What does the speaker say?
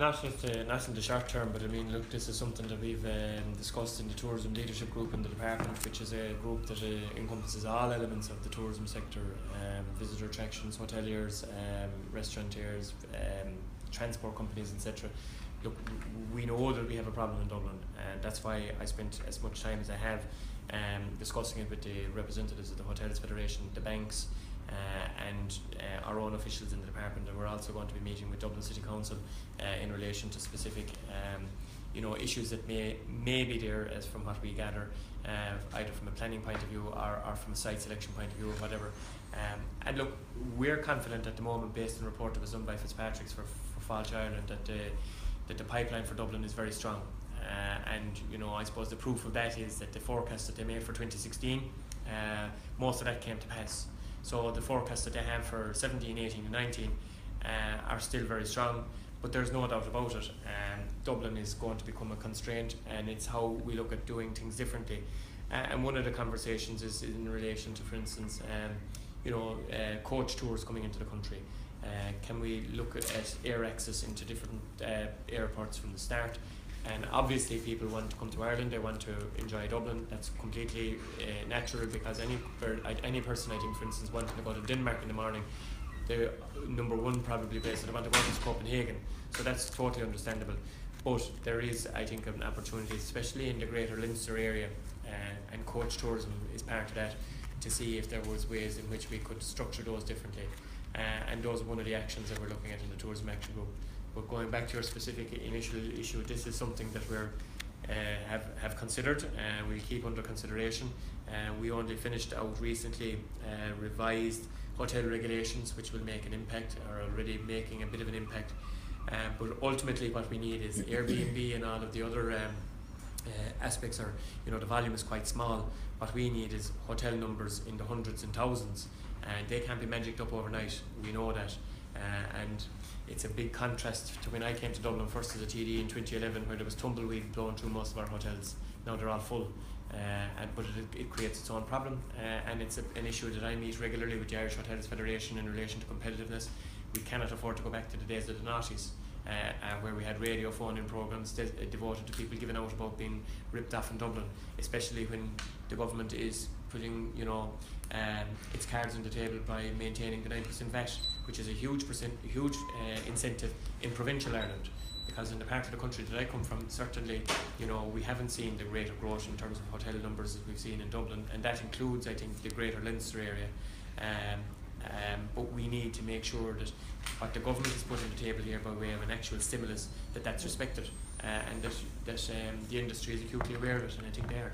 Not in the short term, but I mean, look, this is something that we've discussed in the tourism leadership group in the department, which is a group that encompasses all elements of the tourism sector: visitor attractions, hoteliers, restaurateurs, transport companies, etc. Look, we know that we have a problem in Dublin, and that's why I spent as much time as I have discussing it with the representatives of the Hotels Federation, the banks, and our own officials in the department. And we're also going to be meeting with Dublin City Council in relation to specific issues that may be there, as from what we gather, either from a planning point of view or from a site selection point of view or whatever. And look, we're confident at the moment, based on a report that was done by Fitzpatrick's for Falch Ireland, that the pipeline for Dublin is very strong. And I suppose the proof of that is that the forecast that they made for 2016, most of that came to pass. So the forecasts that they have for 17, 18 and 19 are still very strong, but there's no doubt about it. Dublin is going to become a constraint, and it's how we look at doing things differently. And one of the conversations is in relation to, for instance, coach tours coming into the country. Can we look at air access into different airports from the start? And obviously people want to come to Ireland, they want to enjoy Dublin. That's completely natural, because any person, I think, for instance, wanting to go to Denmark in the morning, the number one probably place that they want to go to is Copenhagen. So that's totally understandable. But there is, I think, an opportunity, especially in the greater Leinster area, and coach tourism is part of that, to see if there was ways in which we could structure those differently. And those are one of the actions that we're looking at in the Tourism Action Group. But going back to your specific initial issue, this is something that we're have considered, and we'll keep under consideration. We only finished out recently revised hotel regulations, which will make an impact, or already making a bit of an impact. But ultimately what we need is Airbnb, and all of the other aspects are, the volume is quite small. What we need is hotel numbers in the hundreds and thousands, and they can't be magicked up overnight. We know that. And it's a big contrast to when I came to Dublin first as a TD in 2011, where there was tumbleweed blowing through most of our hotels. Now they're all full, but it creates its own problem, and it's an issue that I meet regularly with the Irish Hotels Federation in relation to competitiveness. We cannot afford to go back to the days of the noughties, where we had radio phone-in programmes devoted to people giving out about being ripped off in Dublin, especially when the government is putting its cards on the table by maintaining the 9% VAT, which is a huge incentive in provincial Ireland. Because in the part of the country that I come from, certainly, we haven't seen the rate of growth in terms of hotel numbers as we've seen in Dublin, and that includes, I think, the greater Leinster area. But we need to make sure that what the government has put on the table here by way of an actual stimulus, that's respected, and that the industry is acutely aware of it, and I think they are.